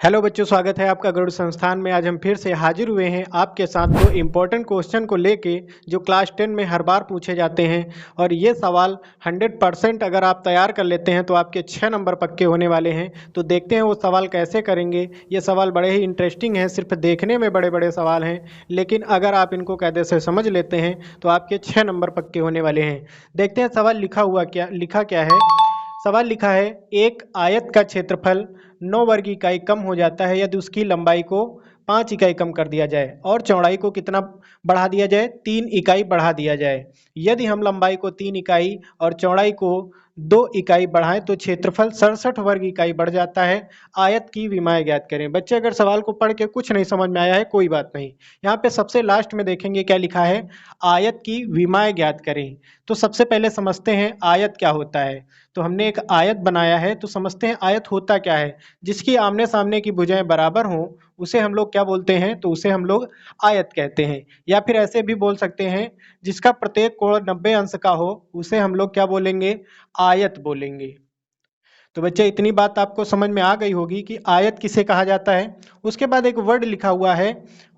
Hello बच्चों, स्वागत है आपका गरुड़ संस्थान में। आज हम फिर से हाजिर हुए हैं आपके साथ दो इम्पोर्टेंट क्वेश्चन को लेके जो क्लास 10 में हर बार पूछे जाते हैं। और ये सवाल 100% अगर आप तैयार कर लेते हैं तो आपके 6 नंबर पक्के होने वाले हैं। तो देखते हैं वो सवाल कैसे करेंगे। ये सवाल बड़े ही इंटरेस्टिंग हैं, सिर्फ देखने में बड़े बड़े सवाल हैं, लेकिन अगर आप इनको कायदे से समझ लेते हैं तो आपके 6 नंबर पक्के होने वाले हैं। देखते हैं सवाल लिखा क्या है। सवाल लिखा है, एक आयत का क्षेत्रफल 9 वर्ग इकाई कम हो जाता है यदि उसकी लंबाई को 5 इकाई कम कर दिया जाए और चौड़ाई को कितना बढ़ा दिया जाए, 3 इकाई बढ़ा दिया जाए। यदि हम लंबाई को 3 इकाई और चौड़ाई को 2 इकाई बढ़ाएं तो क्षेत्रफल 67 वर्ग इकाई बढ़ जाता है। आयत की विमाएँ ज्ञात करें। बच्चे अगर सवाल को पढ़ के कुछ नहीं समझ में आया है कोई बात नहीं, यहाँ पे सबसे लास्ट में देखेंगे क्या लिखा है, आयत की विमाएँ ज्ञात करें। तो सबसे पहले समझते हैं आयत क्या होता है। तो हमने एक आयत बनाया है, तो समझते हैं आयत होता क्या है। जिसकी आमने सामने की भुजाएं बराबर हों उसे हम लोग क्या बोलते हैं, तो उसे हम लोग आयत कहते हैं। या फिर ऐसे भी बोल सकते हैं, जिसका प्रत्येक कोण 90 अंश का हो उसे हम लोग क्या बोलेंगे, आयत बोलेंगे। तो बच्चे इतनी बात आपको समझ में आ गई होगी कि आयत किसे कहा जाता है। उसके बाद एक वर्ड लिखा हुआ है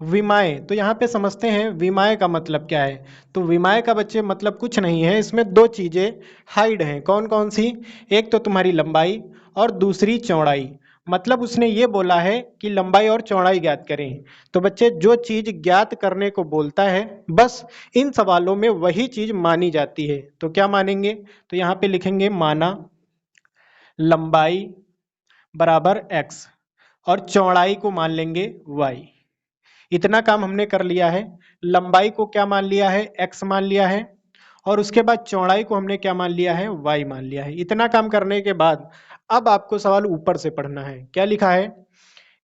विमाएँ। तो यहाँ पे समझते हैं विमाएँ का मतलब क्या है। तो विमाएँ का बच्चे मतलब कुछ नहीं है, इसमें दो चीज़ें हाइड हैं। कौन कौन सी, एक तो तुम्हारी लंबाई और दूसरी चौड़ाई। मतलब उसने ये बोला है कि लंबाई और चौड़ाई ज्ञात करें। तो बच्चे जो चीज़ ज्ञात करने को बोलता है बस इन सवालों में वही चीज़ मानी जाती है। तो क्या मानेंगे, तो यहाँ पे लिखेंगे माना लंबाई बराबर x और चौड़ाई को मान लेंगे y। इतना काम हमने कर लिया है। लंबाई को क्या मान लिया है, x मान लिया है, और उसके बाद चौड़ाई को हमने क्या मान लिया है, y मान लिया है। इतना काम करने के बाद अब आपको सवाल ऊपर से पढ़ना है। क्या लिखा है,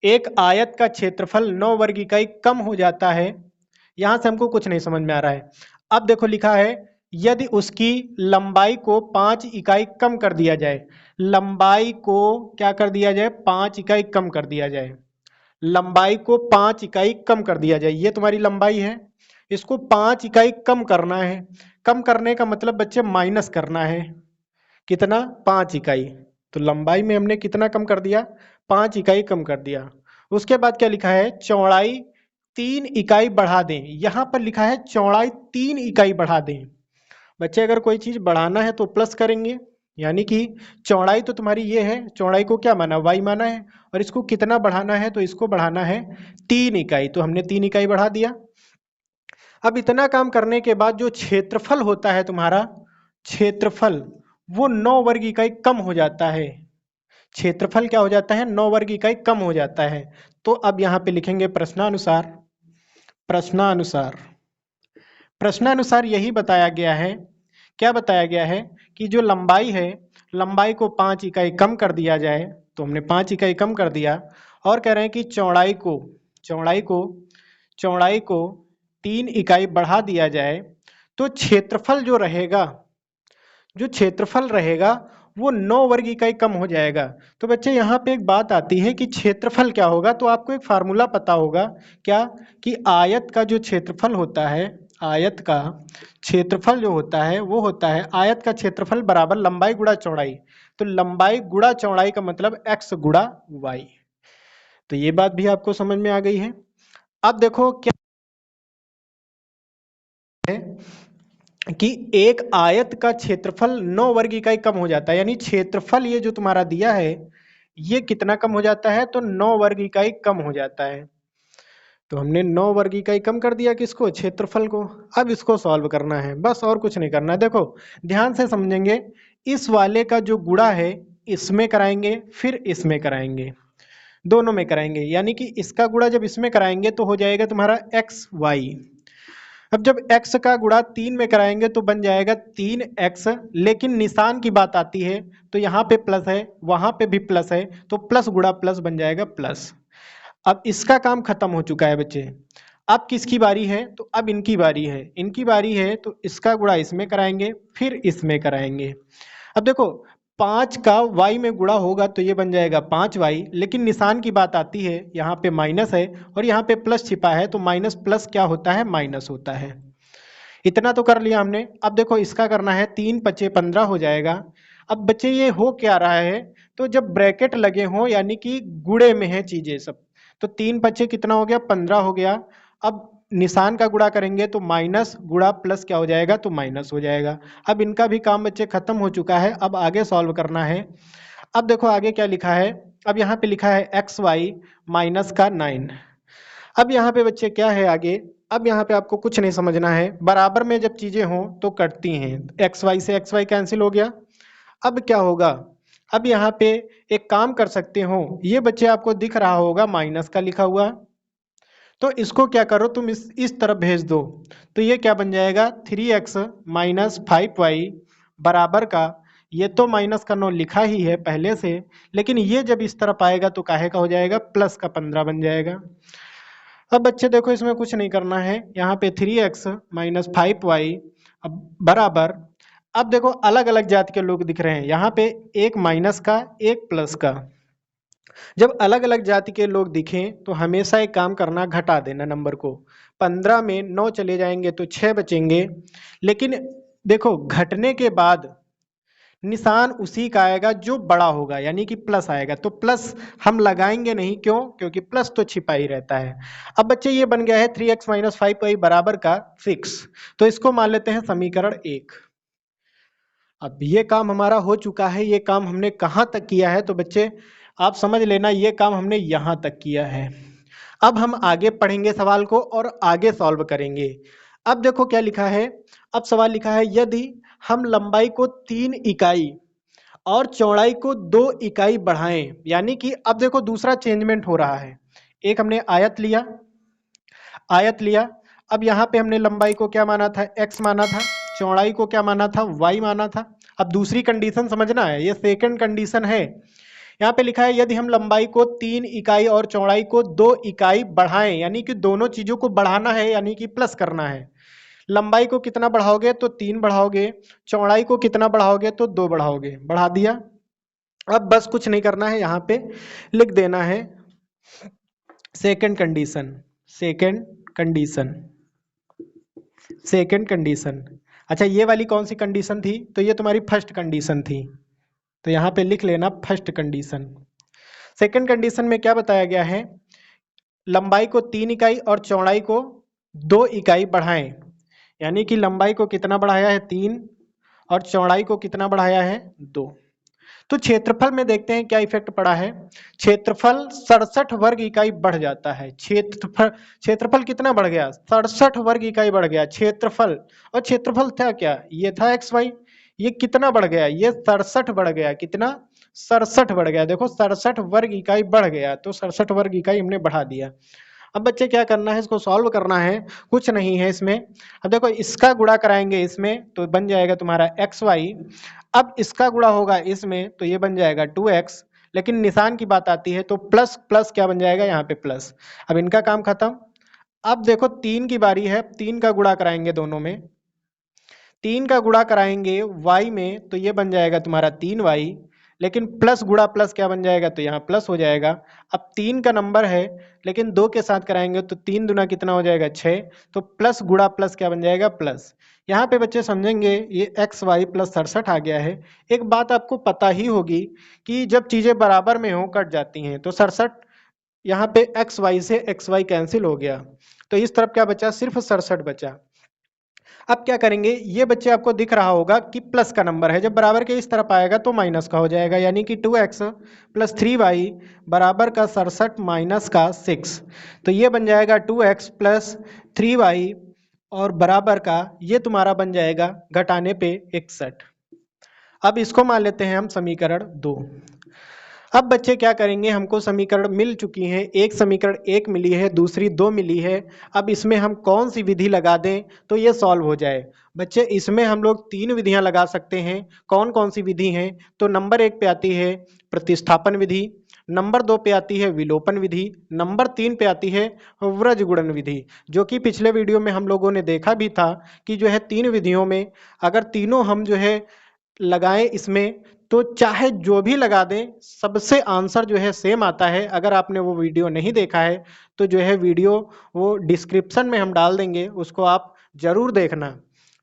एक आयत का क्षेत्रफल 9 वर्ग इकाई कम हो जाता है। यहां से हमको कुछ नहीं समझ में आ रहा है। अब देखो लिखा है, यदि उसकी लंबाई को 5 इकाई कम कर दिया जाए। लंबाई को क्या कर दिया जाए, 5 इकाई कम कर दिया जाए। लंबाई को 5 इकाई कम कर दिया जाए। ये तुम्हारी लंबाई है, इसको 5 इकाई कम करना है। कम करने का मतलब बच्चे माइनस करना है। कितना, 5 इकाई। तो लंबाई में हमने कितना कम कर दिया, 5 इकाई कम कर दिया। उसके बाद क्या लिखा है, चौड़ाई 3 इकाई बढ़ा दें। यहां पर लिखा है चौड़ाई 3 इकाई बढ़ा दें। बच्चे अगर कोई चीज बढ़ाना है तो प्लस करेंगे, यानी कि चौड़ाई तो तुम्हारी ये है, चौड़ाई को क्या माना, y माना है, और इसको कितना बढ़ाना है, तो इसको बढ़ाना है 3 इकाई। तो हमने 3 इकाई बढ़ा दिया। अब इतना काम करने के बाद जो क्षेत्रफल होता है तुम्हारा, क्षेत्रफल वो 9 वर्ग इकाई कम हो जाता है। क्षेत्रफल क्या हो जाता है, 9 वर्ग इकाई कम हो जाता है। तो अब यहाँ पे लिखेंगे प्रश्नानुसार। प्रश्नानुसार, प्रश्नानुसार यही बताया गया है। क्या बताया गया है कि जो लंबाई है, लंबाई को 5 इकाई कम कर दिया जाए। तो हमने 5 इकाई कम कर दिया। और कह रहे हैं कि चौड़ाई को 3 इकाई बढ़ा दिया जाए। तो क्षेत्रफल जो रहेगा, जो क्षेत्रफल रहेगा वो 9 वर्ग इकाई कम हो जाएगा। तो बच्चे यहाँ पे एक बात आती है कि क्षेत्रफल क्या होगा, तो आपको एक फार्मूला पता होगा क्या, कि आयत का जो क्षेत्रफल होता है, आयत का क्षेत्रफल जो होता है वो होता है आयत का क्षेत्रफल बराबर लंबाई गुणा चौड़ाई। तो लंबाई गुणा चौड़ाई का मतलब x गुणा y। तो ये बात भी आपको समझ में आ गई है। अब देखो क्या है कि एक आयत का क्षेत्रफल 9 वर्ग इकाई कम हो जाता है। यानी क्षेत्रफल ये जो तुम्हारा दिया है ये कितना कम हो जाता है, तो 9 वर्ग इकाई कम हो जाता है। तो हमने 9 वर्ग इकाई कम कर दिया किसको, क्षेत्रफल को। अब इसको सॉल्व करना है, बस और कुछ नहीं करना है। देखो ध्यान से समझेंगे, इस वाले का जो गुणा है इसमें कराएंगे, फिर इसमें कराएंगे, दोनों में कराएंगे। यानी कि इसका गुणा जब इसमें कराएंगे तो हो जाएगा तुम्हारा एक्स वाई। अब जब x का गुणा 3 में कराएंगे तो बन जाएगा 3x। लेकिन निशान की बात आती है तो यहाँ पे प्लस है, वहां पे भी प्लस है, तो प्लस गुणा प्लस बन जाएगा प्लस। अब इसका काम खत्म हो चुका है बच्चे। अब किसकी बारी है, तो अब इनकी बारी है। इनकी बारी है तो इसका गुणा इसमें कराएंगे, फिर इसमें कराएंगे। अब देखो 5 का y में गुणा होगा तो ये बन जाएगा 5y। लेकिन निशान की बात आती है, यहाँ पे माइनस है और यहाँ पे प्लस छिपा है, तो माइनस प्लस क्या होता है, माइनस होता है। इतना तो कर लिया हमने। अब देखो इसका करना है, 3 पचे 15 हो जाएगा। अब बच्चे ये हो क्या रहा है, तो जब ब्रैकेट लगे हों यानी कि गुणे में है चीजें सब, तो 3 × 5 कितना हो गया, 15 हो गया। अब निशान का गुणा करेंगे तो माइनस गुणा प्लस क्या हो जाएगा, तो माइनस हो जाएगा। अब इनका भी काम बच्चे खत्म हो चुका है, अब आगे सॉल्व करना है। अब देखो आगे क्या लिखा है, अब यहाँ पे लिखा है एक्स वाई माइनस का 9। अब यहाँ पे बच्चे क्या है आगे, अब यहाँ पे आपको कुछ नहीं समझना है, बराबर में जब चीजें हों तो कटती हैं, एक्स वाई से एक्स वाई कैंसिल हो गया। अब क्या होगा, अब यहाँ पे एक काम कर सकते हो, ये बच्चे आपको दिख रहा होगा माइनस का लिखा हुआ, तो इसको क्या करो तुम इस तरफ भेज दो, तो ये क्या बन जाएगा 3x माइनस 5y बराबर का, ये तो माइनस का 9 लिखा ही है पहले से, लेकिन ये जब इस तरफ आएगा तो काहे का हो जाएगा, प्लस का 15 बन जाएगा। अब बच्चे देखो इसमें कुछ नहीं करना है, यहाँ पे 3x माइनस 5y अब बराबर, अब देखो अलग अलग जाति के लोग दिख रहे हैं, यहाँ पे एक माइनस का एक प्लस का। जब अलग अलग जाति के लोग दिखें तो हमेशा एक काम करना, घटा देना नंबर को। 15 में 9 चले जाएंगे तो 6 बचेंगे, लेकिन देखो घटने के बाद निशान उसी का आएगा जो बड़ा होगा, यानी कि प्लस आएगा, तो प्लस हम लगाएंगे नहीं, क्यों, क्योंकि प्लस तो छिपा ही रहता है। अब बच्चे ये बन गया है 3x माइनस 5y बराबर का 6, तो इसको मान लेते हैं समीकरण 1। अब ये काम हमारा हो चुका है, ये काम हमने कहाँ तक किया है, तो बच्चे आप समझ लेना ये काम हमने यहाँ तक किया है। अब हम आगे पढ़ेंगे सवाल को और आगे सॉल्व करेंगे। अब देखो क्या लिखा है, अब सवाल लिखा है यदि हम लंबाई को 3 इकाई और चौड़ाई को 2 इकाई बढ़ाएं, यानी कि अब देखो दूसरा चेंजमेंट हो रहा है। एक हमने आयत लिया, अब यहाँ पे हमने लंबाई को क्या माना था, x माना था, चौड़ाई को क्या माना था, y माना था। अब दूसरी कंडीशन समझना है, ये सेकंड कंडीशन है। यहाँ पे लिखा है यदि हम लंबाई को 3 इकाई और चौड़ाई को 2 इकाई बढ़ाएं, यानी कि दोनों चीजों को बढ़ाना है, यानी कि प्लस करना है। लंबाई को कितना बढ़ाओगे, तो 3 बढ़ाओगे, चौड़ाई को कितना बढ़ाओगे, तो 2 बढ़ाओगे, बढ़ा दिया। अब बस कुछ नहीं करना है, यहाँ पे लिख देना है second condition, second condition, second condition. अच्छा ये वाली कौन सी कंडीशन थी, तो ये तुम्हारी फर्स्ट कंडीशन थी, तो यहाँ पे लिख लेना फर्स्ट कंडीशन। सेकंड कंडीशन में क्या बताया गया है, लंबाई को 3 इकाई और चौड़ाई को 2 इकाई बढ़ाएं, यानी कि लंबाई को कितना बढ़ाया है 3 और चौड़ाई को कितना बढ़ाया है 2। तो क्षेत्रफल में देखते हैं क्या इफेक्ट पड़ा है, क्षेत्रफल 67 वर्ग इकाई बढ़ जाता है। क्षेत्रफल कितना बढ़ गया, 67 वर्ग इकाई बढ़ गया क्षेत्रफल, और क्षेत्रफल था क्या, ये था एक्स वाई, ये कितना बढ़ गया, ये 67 बढ़ गया, कितना 67 बढ़ गया, देखो 67 वर्ग इकाई बढ़ गया, तो 67 वर्ग इकाई हमने बढ़ा दिया। अब बच्चे क्या करना है, इसको सॉल्व करना है, कुछ नहीं है इसमें। अब देखो इसका गुणा कराएंगे इसमें तो बन जाएगा तुम्हारा एक्स वाई, अब इसका गुणा होगा इसमें तो ये बन जाएगा 2x, लेकिन निशान की बात आती है तो प्लस प्लस क्या बन जाएगा यहाँ पे प्लस। अब इनका काम खत्म। अब देखो 3 की बारी है, 3 का गुणा कराएंगे दोनों में, 3 का गुणा कराएंगे y में तो ये बन जाएगा तुम्हारा 3y, लेकिन प्लस गुणा प्लस क्या बन जाएगा, तो यहाँ प्लस हो जाएगा। अब 3 का नंबर है लेकिन 2 के साथ कराएंगे तो 3 दूना कितना हो जाएगा 6, तो प्लस गुणा प्लस क्या बन जाएगा प्लस। यहाँ पे बच्चे समझेंगे ये एक्स वाई प्लस 67 आ गया है। एक बात आपको पता ही होगी कि जब चीजें बराबर में हो कट जाती हैं, तो 67 यहाँ पे एक्स वाई से एक्स वाई कैंसिल हो गया, तो इस तरफ क्या बचा, सिर्फ 67 बचा। अब क्या करेंगे, ये बच्चे आपको दिख रहा होगा कि प्लस का नंबर है, जब बराबर के इस तरफ आएगा तो माइनस का हो जाएगा, यानी कि 2x प्लस 3y बराबर का 67 माइनस का 6, तो ये बन जाएगा 2x प्लस 3y और बराबर का ये तुम्हारा बन जाएगा घटाने पे 61। अब इसको मान लेते हैं हम समीकरण 2। अब बच्चे क्या करेंगे, हमको समीकरण मिल चुकी हैं, एक समीकरण 1 मिली है, दूसरी 2 मिली है। अब इसमें हम कौन सी विधि लगा दें तो ये सॉल्व हो जाए। बच्चे इसमें हम लोग 3 विधियां लगा सकते हैं। कौन कौन सी विधि हैं, तो नंबर 1 पे आती है प्रतिस्थापन विधि, नंबर 2 पे आती है विलोपन विधि, नंबर 3 पे आती है व्रज गुणन विधि, जो कि पिछले वीडियो में हम लोगों ने देखा भी था कि जो है 3 विधियों में अगर तीनों हम जो है लगाएं इसमें, तो चाहे जो भी लगा दें सबसे आंसर जो है सेम आता है। अगर आपने वो वीडियो नहीं देखा है तो जो है वीडियो वो डिस्क्रिप्शन में हम डाल देंगे, उसको आप जरूर देखना।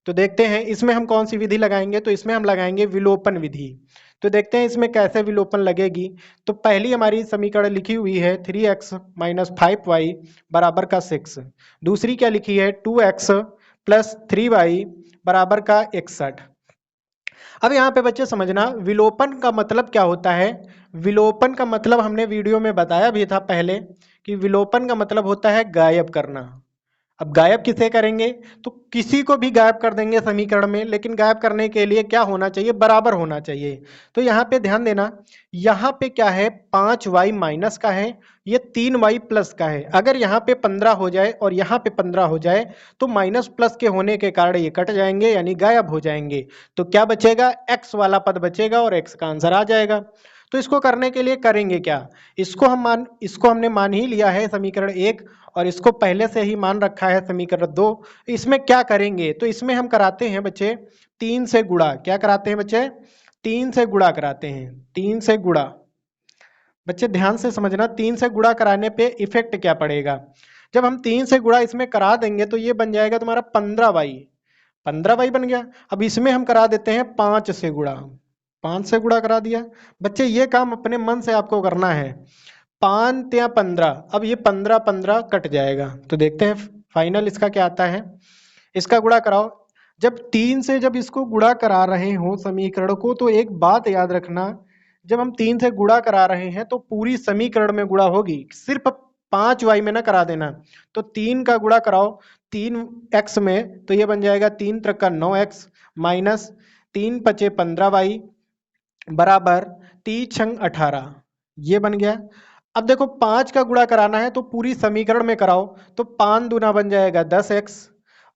तो देखते हैं इसमें हम कौन सी विधि लगाएंगे, तो इसमें हम लगाएंगे विलोपन विधि। तो देखते हैं इसमें कैसे विलोपन लगेगी। तो पहली हमारी समीकरण लिखी हुई है 3x माइनस 5y बराबर का 6। दूसरी क्या लिखी है 2x प्लस 3y बराबर का 61। अब यहाँ पे बच्चे समझना विलोपन का मतलब क्या होता है। विलोपन का मतलब हमने वीडियो में बताया भी था पहले कि विलोपन का मतलब होता है गायब करना। अब गायब किसे करेंगे, तो किसी को भी गायब कर देंगे समीकरण में, लेकिन गायब करने के लिए क्या होना चाहिए, बराबर होना चाहिए। तो यहाँ पे ध्यान देना, यहाँ पे क्या है 5y माइनस का है, ये 3y प्लस का है। अगर यहाँ पे 15 हो जाए और यहाँ पे 15 हो जाए तो माइनस प्लस के होने के कारण ये कट जाएंगे यानी गायब हो जाएंगे। तो क्या बचेगा, x वाला पद बचेगा और x का आंसर आ जाएगा। तो इसको करने के लिए करेंगे क्या, इसको हमने मान ही लिया है समीकरण 1 और इसको पहले से ही मान रखा है समीकरण 2। इसमें क्या करेंगे, तो इसमें हम कराते हैं बच्चे 3 से गुणा। क्या कराते हैं बच्चे, 3 से गुणा कराते हैं, 3 से गुणा। बच्चे ध्यान से समझना, 3 से गुणा कराने पे इफेक्ट क्या पड़ेगा। जब हम 3 से गुणा इसमें करा देंगे तो ये बन जाएगा तुम्हारा 15y, 15y बन गया। अब इसमें हम करा देते हैं 5 से गुणा, 5 से गुणा करा दिया। बच्चे ये काम अपने मन से आपको करना है। 5 या 15, अब ये 15 15 कट जाएगा। तो देखते हैं फाइनल इसका क्या आता है। इसका गुणा कराओ। जब 3 से जब इसको गुणा करा रहे हो समीकरण को, तो एक बात याद रखना, जब हम 3 से गुणा करा रहे हैं तो पूरी समीकरण में गुणा होगी, सिर्फ 5y में ना करा देना। तो 3 का गुणा कराओ 3x में, तो ये बन जाएगा 3 त्रिक का 9x माइनस 3 पचे 15y बराबर 3 छंग 18, ये बन गया। अब देखो 5 का गुणा कराना है तो पूरी समीकरण में कराओ, तो 5 दूना बन जाएगा 10x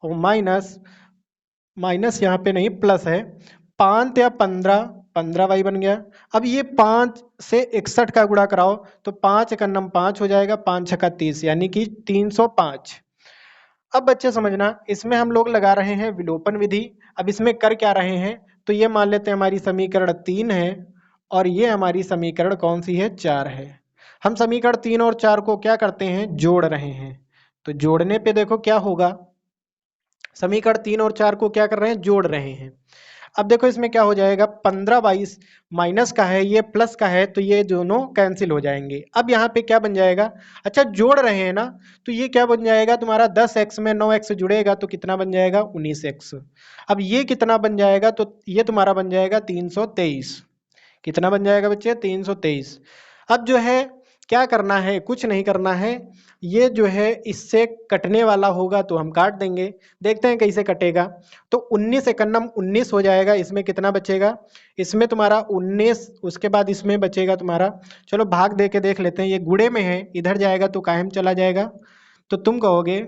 और माइनस माइनस यहाँ पे नहीं प्लस है, 5 या 15 15y बन गया। अब ये 5 से 61 का गुणा कराओ तो 5 का नम 5 हो जाएगा, 5 छक्का 30 यानी कि 305। अब बच्चे समझना, इसमें हम लोग लगा रहे हैं विलोपन विधि। अब इसमें कर क्या रहे हैं, तो ये मान लेते हैं हमारी समीकरण 3 है और ये हमारी समीकरण कौन सी है, 4 है। हम समीकरण 3 और 4 को क्या करते हैं, जोड़ रहे हैं। तो जोड़ने पे देखो क्या होगा, समीकरण 3 और 4 को क्या कर रहे हैं, जोड़ रहे हैं। अब देखो इसमें क्या हो जाएगा, 15 22 माइनस का है, ये प्लस का है, तो ये दोनों कैंसिल हो जाएंगे। अब यहाँ पे क्या बन जाएगा, अच्छा जोड़ रहे हैं ना, तो ये क्या बन जाएगा तुम्हारा 10x में 9x जुड़ेगा तो कितना बन जाएगा 19x। अब ये कितना बन जाएगा, तो ये तुम्हारा बन जाएगा 323। कितना बन जाएगा बच्चे, 323। अब जो है क्या करना है, कुछ नहीं करना है, ये जो है इससे कटने वाला होगा तो हम काट देंगे। देखते हैं कैसे कटेगा। तो 19 एकन्नम 19 हो जाएगा, इसमें कितना बचेगा, इसमें तुम्हारा 19, उसके बाद इसमें बचेगा तुम्हारा, चलो भाग दे के देख लेते हैं, ये गुणे में है, इधर जाएगा तो कायम चला जाएगा, तो तुम कहोगे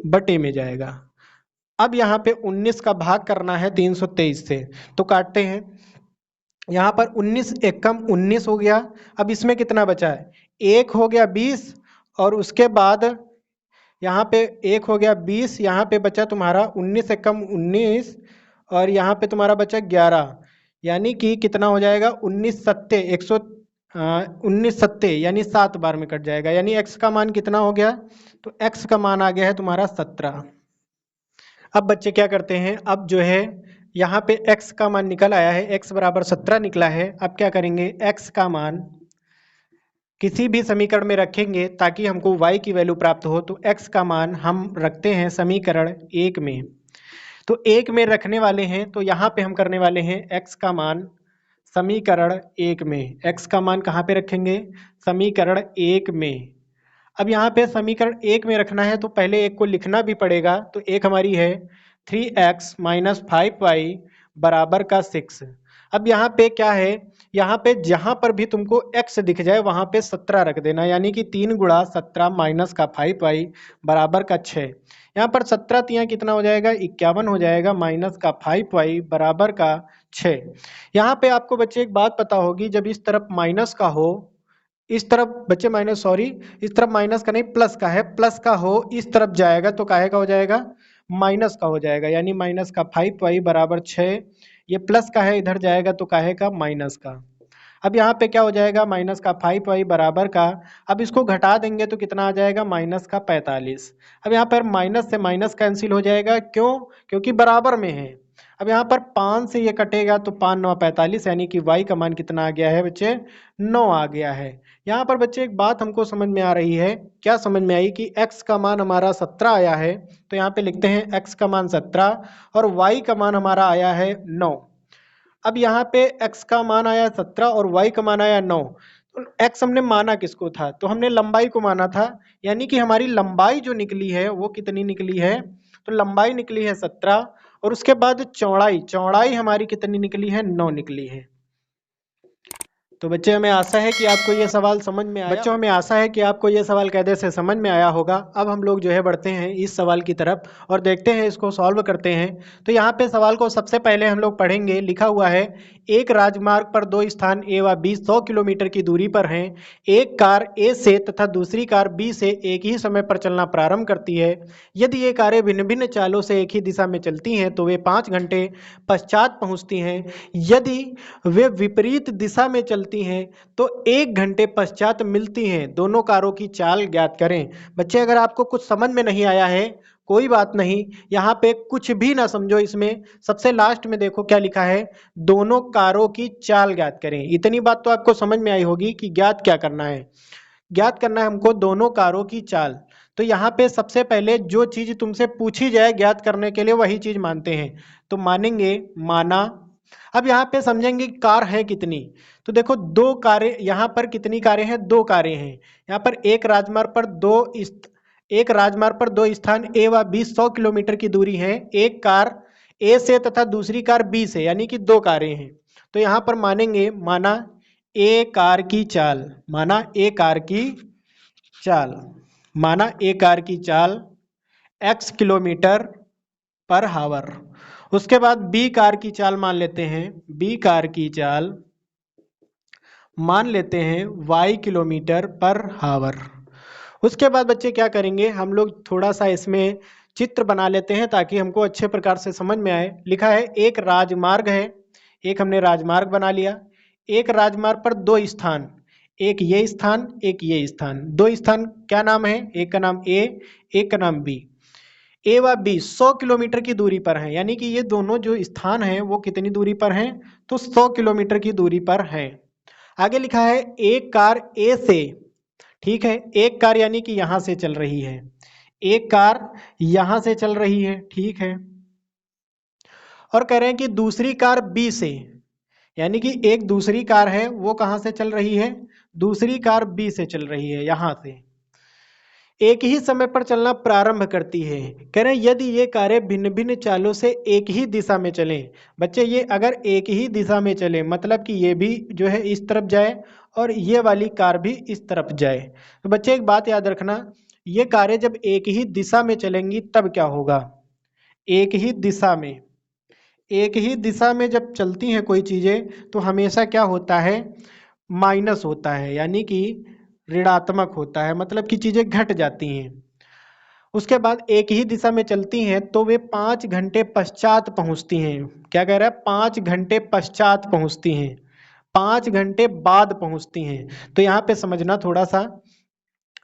बटे में जाएगा। अब यहाँ पे 19 का भाग करना है 323 से, तो काटते हैं। यहाँ पर 19 एकम 19 हो गया। अब इसमें कितना बचा है, एक हो गया 20 और उसके बाद यहाँ पे एक हो गया 20, यहाँ पे बचा तुम्हारा 19 एकम 19 और यहाँ पे तुम्हारा बचा 11, यानी कि कितना हो जाएगा 19 सत्ते 19 सत्ते यानी 7 बार में कट जाएगा, यानी x का मान कितना हो गया, तो x का मान आ गया है तुम्हारा 17। अब बच्चे क्या करते हैं, अब जो है यहाँ पे x का मान निकल आया है, x बराबर 17 निकला है। अब क्या करेंगे, x का मान किसी भी समीकरण में रखेंगे ताकि हमको y की वैल्यू प्राप्त हो। तो x का मान हम रखते हैं समीकरण 1 में, तो 1 में रखने वाले हैं, तो यहाँ पे हम करने वाले हैं x का मान समीकरण 1 में। x का मान कहाँ पे रखेंगे, समीकरण 1 में। अब यहाँ पे समीकरण 1 में रखना है तो पहले एक को लिखना भी पड़ेगा। तो एक हमारी है 3x माइनस 5y बराबर का 6। अब यहाँ पे क्या है, यहाँ पे जहाँ पर भी तुमको x दिख जाए वहाँ पे 17 रख देना, यानी कि 3 गुणा 17 माइनस का 5y बराबर का 6। यहाँ पर 17 तिया कितना हो जाएगा, 51 हो जाएगा, माइनस का 5y बराबर का 6। यहाँ पे आपको बच्चे एक बात पता होगी, जब इस तरफ माइनस का हो, इस तरफ बच्चे माइनस, सॉरी इस तरफ माइनस का नहीं प्लस का है, प्लस का हो इस तरफ जाएगा तो काहे का हो जाएगा, माइनस का हो जाएगा, यानी माइनस का 5y बराबर 6। ये प्लस का है, इधर जाएगा तो काहे का, माइनस का। अब यहाँ पे क्या हो जाएगा, माइनस का 5y बराबर का, अब इसको घटा देंगे तो कितना आ जाएगा, माइनस का 45। अब यहाँ पर माइनस से माइनस कैंसिल हो जाएगा, क्यों, क्योंकि बराबर में है। अब यहाँ पर 5 से ये कटेगा तो 5 9 45, यानी कि y का मान कितना आ गया है बच्चे, 9 आ गया है। यहाँ पर बच्चे एक बात हमको समझ में आ रही है, क्या समझ में आई कि x का मान हमारा 17 आया है, तो यहाँ पे लिखते हैं x का मान 17 और y का मान हमारा आया है 9। अब यहाँ पे x का मान आया 17 और y का मान आया 9, तो x हमने माना किसको था, तो हमने लंबाई को माना था, यानी कि हमारी लंबाई जो निकली है वो कितनी निकली है, तो लंबाई निकली है 17 और उसके बाद चौड़ाई, चौड़ाई हमारी कितनी निकली है, 9 निकली है। तो बच्चे हमें आशा है कि आपको ये सवाल समझ में आया। बच्चों हमें आशा है कि आपको ये सवाल कायदे से समझ में आया होगा। अब हम लोग जो है बढ़ते हैं इस सवाल की तरफ और देखते हैं, इसको सॉल्व करते हैं। तो यहाँ पे सवाल को सबसे पहले हम लोग पढ़ेंगे। लिखा हुआ है, एक राजमार्ग पर दो स्थान ए व बी 100 किलोमीटर की दूरी पर हैं। एक कार ए से तथा दूसरी कार बी से एक ही समय पर चलना प्रारंभ करती है। यदि ये कारें भिन्न भिन्न चालों से एक ही दिशा में चलती हैं तो वे 5 घंटे पश्चात पहुँचती हैं। यदि वे विपरीत दिशा में चलती हैं तो 1 घंटे पश्चात मिलती हैं। दोनों कारों की चाल ज्ञात करें। बच्चे अगर आपको कुछ समझ में नहीं आया है कोई बात नहीं, यहाँ पे कुछ भी ना समझो, इसमें सबसे लास्ट में देखो क्या लिखा है, दोनों कारों की चाल ज्ञात करें। इतनी बात तो आपको समझ में आई होगी कि ज्ञात क्या करना है, ज्ञात करना है हमको दोनों कारों की चाल। तो यहाँ पे सबसे पहले जो चीज तुमसे पूछी जाए ज्ञात करने के लिए वही चीज मानते हैं, तो मानेंगे, माना। अब यहाँ पे समझेंगे कार है कितनी, तो देखो दो कारें, यहाँ पर कितनी कारें हैं, दो कारें हैं। यहाँ पर एक राजमार्ग पर दो स्थान ए व बी 100 किलोमीटर की दूरी है। एक कार ए से तथा दूसरी कार बी से, यानी कि दो कारें हैं। तो यहाँ पर मानेंगे, माना ए कार की चाल, माना ए कार की चाल, माना ए कार की चाल x किलोमीटर पर हावर। उसके बाद बी कार की चाल मान लेते हैं, बी कार की चाल मान लेते हैं y किलोमीटर पर हावर। उसके बाद बच्चे क्या करेंगे, हम लोग थोड़ा सा इसमें चित्र बना लेते हैं ताकि हमको अच्छे प्रकार से समझ में आए। लिखा है एक राजमार्ग है, एक हमने राजमार्ग बना लिया। एक राजमार्ग पर दो स्थान, एक ये स्थान एक ये स्थान, दो स्थान क्या नाम है, एक का नाम ए, एक का नाम बी। ए व बी 100 किलोमीटर की दूरी पर हैं, यानी कि ये दोनों जो स्थान हैं वो कितनी दूरी पर हैं, तो 100 किलोमीटर की दूरी पर हैं। आगे लिखा है एक कार ए से, ठीक है, एक कार यानी कि यहां से चल रही है, एक कार यहां से चल रही है, ठीक है। और कह रहे हैं कि दूसरी कार बी से, यानी कि एक दूसरी कार है वो कहां से चल रही है, दूसरी कार बी से चल रही है, यहां से एक ही समय पर चलना प्रारंभ करती है। कह रहे हैं यदि ये कारें भिन्न भिन्न चालों से एक ही दिशा में चलें। बच्चे ये अगर एक ही दिशा में चले मतलब कि ये भी जो है इस तरफ जाए और ये वाली कार भी इस तरफ जाए। तो बच्चे एक बात याद रखना, ये कारें जब एक ही दिशा में चलेंगी तब क्या होगा, एक ही दिशा में, एक ही दिशा में जब चलती हैं कोई चीज़ें तो हमेशा क्या होता है, माइनस होता है, यानी कि ऋणात्मक होता है, मतलब कि चीज़ें घट जाती हैं। उसके बाद एक ही दिशा में चलती हैं तो वे 5 घंटे पश्चात पहुंचती हैं। क्या कह रहा है, 5 घंटे पश्चात पहुंचती हैं, 5 घंटे बाद पहुंचती हैं। तो यहाँ पे समझना थोड़ा सा,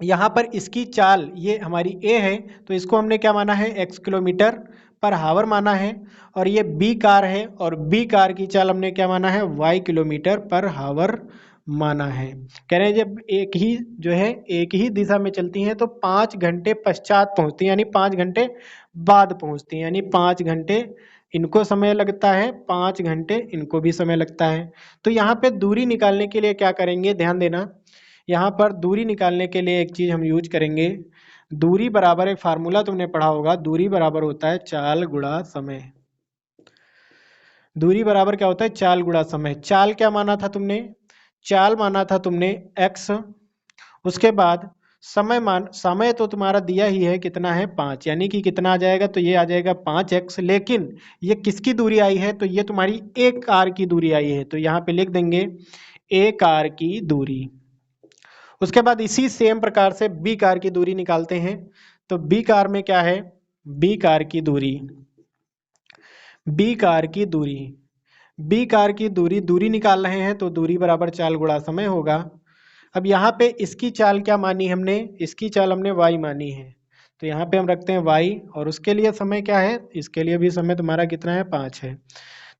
यहाँ पर इसकी चाल ये हमारी ए है तो इसको हमने क्या माना है, x किलोमीटर पर हावर माना है। और ये बी कार है और बी कार की चाल हमने क्या माना है, y किलोमीटर पर हावर माना है। कह रहे हैं जब एक ही जो है एक ही दिशा में चलती हैं तो 5 घंटे पश्चात पहुंचती हैं, यानी 5 घंटे बाद पहुंचती हैं, यानी 5 घंटे इनको समय लगता है, 5 घंटे इनको भी समय लगता है। तो यहाँ पे दूरी निकालने के लिए क्या करेंगे, ध्यान देना, यहाँ पर दूरी निकालने के लिए एक चीज हम यूज करेंगे, दूरी बराबर, एक फार्मूला तुमने पढ़ा होगा, दूरी बराबर होता है चाल गुणा समय। दूरी बराबर क्या होता है, चाल गुणा समय। चाल क्या माना था तुमने, चाल माना था तुमने x, उसके बाद समय तो तुम्हारा दिया ही है, कितना है 5, यानी कि कितना आ जाएगा, तो ये आ जाएगा 5x। लेकिन ये किसकी दूरी आई है, तो ये तुम्हारी एक कार की दूरी आई है, तो यहाँ पे लिख देंगे ए कार की दूरी। उसके बाद इसी सेम प्रकार से बी कार की दूरी निकालते हैं। तो बी कार में क्या है, बी कार की दूरी, बी कार की दूरी, बी कार की दूरी निकाल रहे हैं तो दूरी बराबर चाल गुणा समय होगा। अब यहाँ पे इसकी चाल क्या मानी हमने, इसकी चाल हमने y मानी है, तो यहाँ पे हम रखते हैं y, और उसके लिए समय क्या है, इसके लिए भी समय तुम्हारा कितना है, 5 है।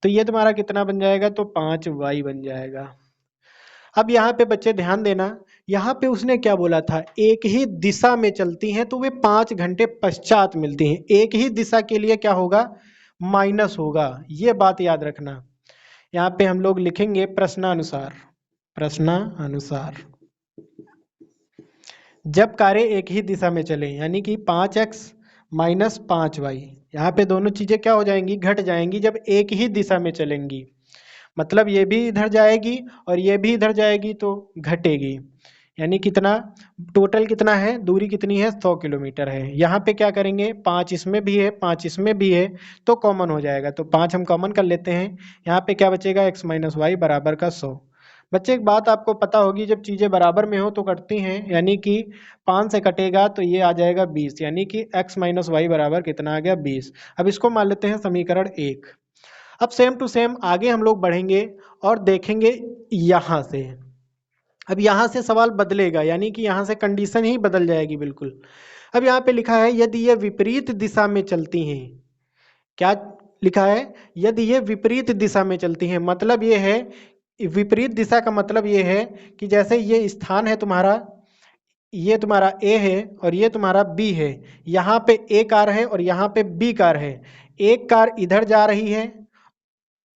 तो ये तुम्हारा कितना बन जाएगा, तो 5y बन जाएगा। अब यहाँ पे बच्चे ध्यान देना, यहाँ पे उसने क्या बोला था, एक ही दिशा में चलती हैं तो वे 5 घंटे पश्चात मिलती हैं। एक ही दिशा के लिए क्या होगा, माइनस होगा, ये बात याद रखना। यहाँ पे हम लोग लिखेंगे प्रश्नानुसार, प्रश्नानुसार जब कार्य एक ही दिशा में चले, यानी कि 5x माइनस 5y, यहाँ पे दोनों चीजें क्या हो जाएंगी, घट जाएंगी जब एक ही दिशा में चलेंगी। मतलब ये भी इधर जाएगी और ये भी इधर जाएगी तो घटेगी। यानी कितना, टोटल कितना है, दूरी कितनी है, 100 किलोमीटर है। यहाँ पे क्या करेंगे, 5 इसमें भी है 5 इसमें भी है तो कॉमन हो जाएगा, तो 5 हम कॉमन कर लेते हैं। यहाँ पे क्या बचेगा, x माइनस वाई बराबर का 100। बच्चे एक बात आपको पता होगी, जब चीज़ें बराबर में हो तो कटती हैं, यानी कि 5 से कटेगा तो ये आ जाएगा 20, यानी कि x माइनस वाई बराबर कितना आ गया, 20। अब इसको मान लेते हैं समीकरण 1। अब सेम टू सेम आगे हम लोग बढ़ेंगे और देखेंगे यहाँ से। अब यहाँ से सवाल बदलेगा, यानी कि यहाँ से कंडीशन ही बदल जाएगी बिल्कुल। अब यहाँ पे लिखा है यदि ये विपरीत दिशा में चलती हैं, क्या लिखा है, यदि ये विपरीत दिशा में चलती हैं, मतलब ये है, विपरीत दिशा का मतलब ये है कि जैसे ये स्थान है तुम्हारा, ये तुम्हारा ए है और ये तुम्हारा बी है, यहाँ पे ए कार है और यहाँ पे बी कार है। एक कार इधर जा रही है।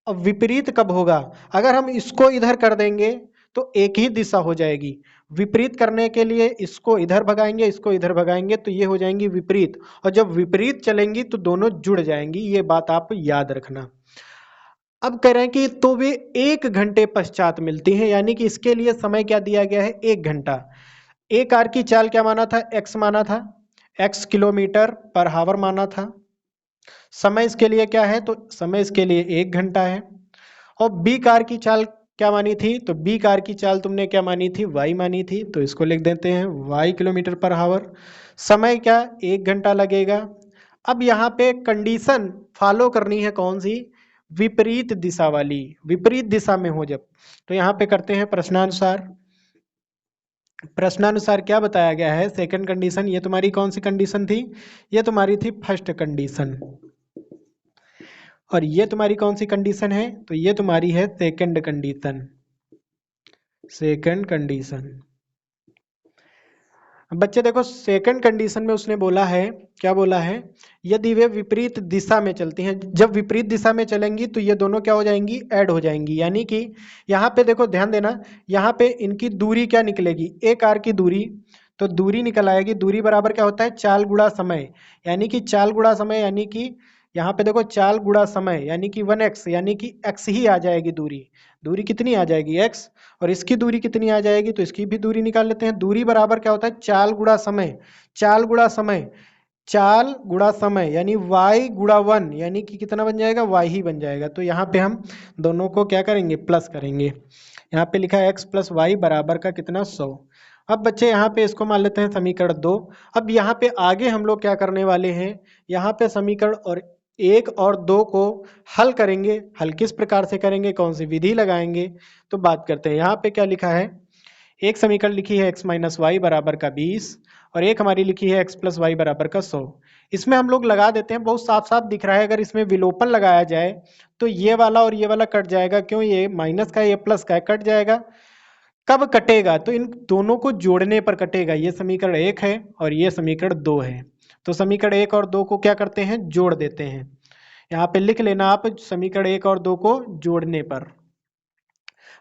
अब विपरीत कब होगा, अगर हम इसको इधर कर देंगे तो एक ही दिशा हो जाएगी। विपरीत करने के लिए इसको इधर भगाएंगे, इसको इधर भगाएंगे तो ये हो जाएंगी विपरीत, और जब विपरीत चलेंगी तो दोनों जुड़ जाएंगी, ये बात आप याद रखना। अब कह रहे हैं कि तो वे 1 घंटे पश्चात मिलती हैं, यानी कि इसके लिए समय क्या दिया गया है, 1 घंटा। एक कार की चाल क्या माना था, x माना था, x किलोमीटर पर हावर माना था। समय इसके लिए क्या है, तो समय इसके लिए 1 घंटा है। और बी कार की चाल क्या मानी थी, तो बी कार की चाल तुमने क्या मानी थी, y मानी थी, तो इसको लिख देते हैं y किलोमीटर पर हावर। समय क्या, 1 घंटा लगेगा। अब यहाँ पे कंडीशन फॉलो करनी है, कौन सी, विपरीत दिशा वाली, विपरीत दिशा में हो जब, तो यहाँ पे करते हैं प्रश्नानुसार। प्रश्नानुसार क्या बताया गया है, सेकंड कंडीशन, ये तुम्हारी कौन सी कंडीशन थी, ये तुम्हारी थी फर्स्ट कंडीशन। और ये तुम्हारी कौन सी कंडीशन है, तो ये तुम्हारी है सेकंड कंडीशन, सेकंड कंडीशन। बच्चे देखो, सेकंड कंडीशन में उसने बोला है, क्या बोला है, यदि वे विपरीत दिशा में चलती हैं, जब विपरीत दिशा में चलेंगी तो ये दोनों क्या हो जाएंगी, ऐड हो जाएंगी। यानी कि यहाँ पे देखो ध्यान देना, यहाँ पे इनकी दूरी क्या निकलेगी, एक आर की दूरी, तो दूरी निकल आएगी, दूरी बराबर क्या होता है, चाल गुणा समय, यानी कि चाल गुणा समय, यानी कि यहाँ पे देखो चाल गुणा समय यानी कि 1x, यानी कि x ही आ जाएगी दूरी। दूरी कितनी आ जाएगी, x, और इसकी दूरी कितनी आ जाएगी, तो इसकी भी दूरी निकाल लेते हैं। दूरी बराबर क्या होता है, चाल गुणा समय, चाल गुणा समय, चाल गुणा समय, यानी y गुणा 1, यानी कि कितना बन जाएगा, y ही बन जाएगा। तो यहाँ पे हम दोनों को क्या करेंगे, प्लस करेंगे। यहाँ पे लिखा है x प्लस वाई बराबर का कितना, 100। अब बच्चे यहाँ पे इसको मान लेते हैं समीकरण 2। अब यहाँ पे आगे हम लोग क्या करने वाले हैं, यहाँ पे समीकरण और 1 और 2 को हल करेंगे। हल किस प्रकार से करेंगे, कौन सी विधि लगाएंगे, तो बात करते हैं। यहाँ पे क्या लिखा है, एक समीकरण लिखी है x माइनस वाई बराबर का 20, और एक हमारी लिखी है x प्लस वाई बराबर का 100। इसमें हम लोग लगा देते हैं, बहुत साफ साफ दिख रहा है। अगर इसमें विलोपन लगाया जाए तो ये वाला और ये वाला कट जाएगा, क्यों, ये माइनस का ये प्लस का कट जाएगा। कब कटेगा, तो इन दोनों को जोड़ने पर कटेगा। ये समीकरण 1 है और ये समीकरण 2 है, तो समीकरण 1 और 2 को क्या करते हैं, जोड़ देते हैं। यहाँ पे लिख लेना आप, समीकरण 1 और 2 को जोड़ने पर।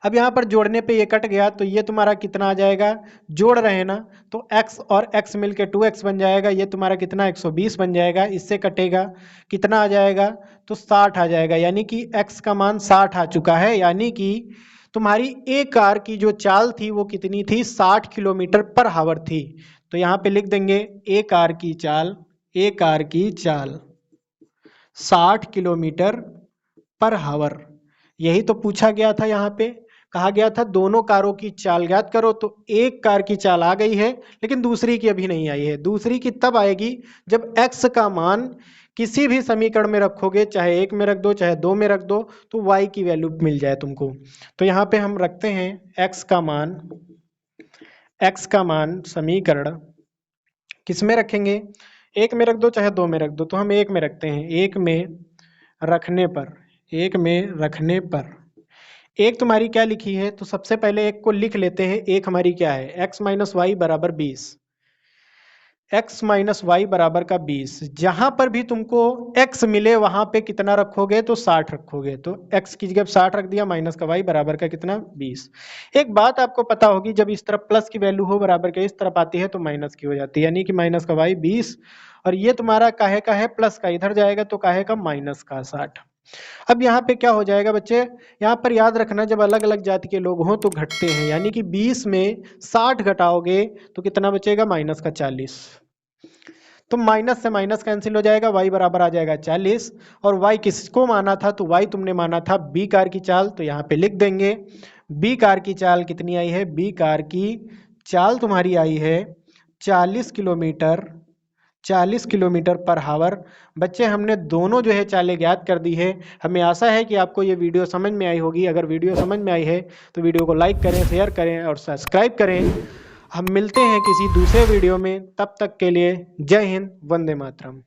अब यहाँ पर जोड़ने पे ये कट गया, तो ये तुम्हारा कितना आ जाएगा, जोड़ रहे हैं ना, तो x और x मिलके 2x बन जाएगा। ये तुम्हारा कितना, 120 बन जाएगा। इससे कटेगा, कितना आ जाएगा, तो 60 आ जाएगा। यानी कि x का मान 60 आ चुका है। यानी कि तुम्हारी एक कार की जो चाल थी वो कितनी थी, 60 किलोमीटर पर हावर थी। तो यहाँ पे लिख देंगे एक कार की चाल, एक कार की चाल 60 किलोमीटर पर हावर। यही तो पूछा गया था यहाँ पे। कहा गया था दोनों कारों की चाल ज्ञात करो, तो एक कार की चाल आ गई है लेकिन दूसरी की अभी नहीं आई है। दूसरी की तब आएगी जब x का मान किसी भी समीकरण में रखोगे, चाहे 1 में रख दो चाहे 2 में रख दो, तो y की वैल्यू मिल जाए तुमको। तो यहाँ पे हम रखते हैं x का मान समीकरण किस में रखेंगे, 1 में रख दो चाहे 2 में रख दो, तो हम 1 में रखते हैं। 1 में रखने पर, 1 में रखने पर एक तुम्हारी क्या लिखी है, तो सबसे पहले एक को लिख लेते हैं। एक हमारी क्या है, x माइनस वाई बराबर 20, x माइनस वाई बराबर का 20। जहां पर भी तुमको x मिले वहां पे कितना रखोगे, तो 60 रखोगे। तो x की जगह 60 रख दिया, माइनस का y बराबर का कितना 20। एक बात आपको पता होगी, जब इस तरफ प्लस की वैल्यू हो बराबर के इस तरफ आती है तो माइनस की हो जाती है, यानी कि माइनस का y 20 और ये तुम्हारा काहे का है प्लस का, इधर जाएगा तो काहे का माइनस का 60। अब यहाँ पे क्या हो जाएगा बच्चे, यहाँ पर याद रखना जब अलग अलग जाति के लोग हों तो घटते हैं, यानी कि 20 में 60 घटाओगे तो कितना बचेगा, माइनस का 40। तो माइनस से माइनस कैंसिल हो जाएगा, y बराबर आ जाएगा 40। और y किसको माना था, तो y तुमने माना था b कार की चाल, तो यहाँ पे लिख देंगे b कार की चाल कितनी आई है, b कार की चाल तुम्हारी आई है 40 किलोमीटर, 40 किलोमीटर पर हावर। बच्चे हमने दोनों जो है चालें ज्ञात कर दी है। हमें आशा है कि आपको ये वीडियो समझ में आई होगी। अगर वीडियो समझ में आई है तो वीडियो को लाइक करें, शेयर करें और सब्सक्राइब करें। हम मिलते हैं किसी दूसरे वीडियो में, तब तक के लिए जय हिंद, वंदे मातरम।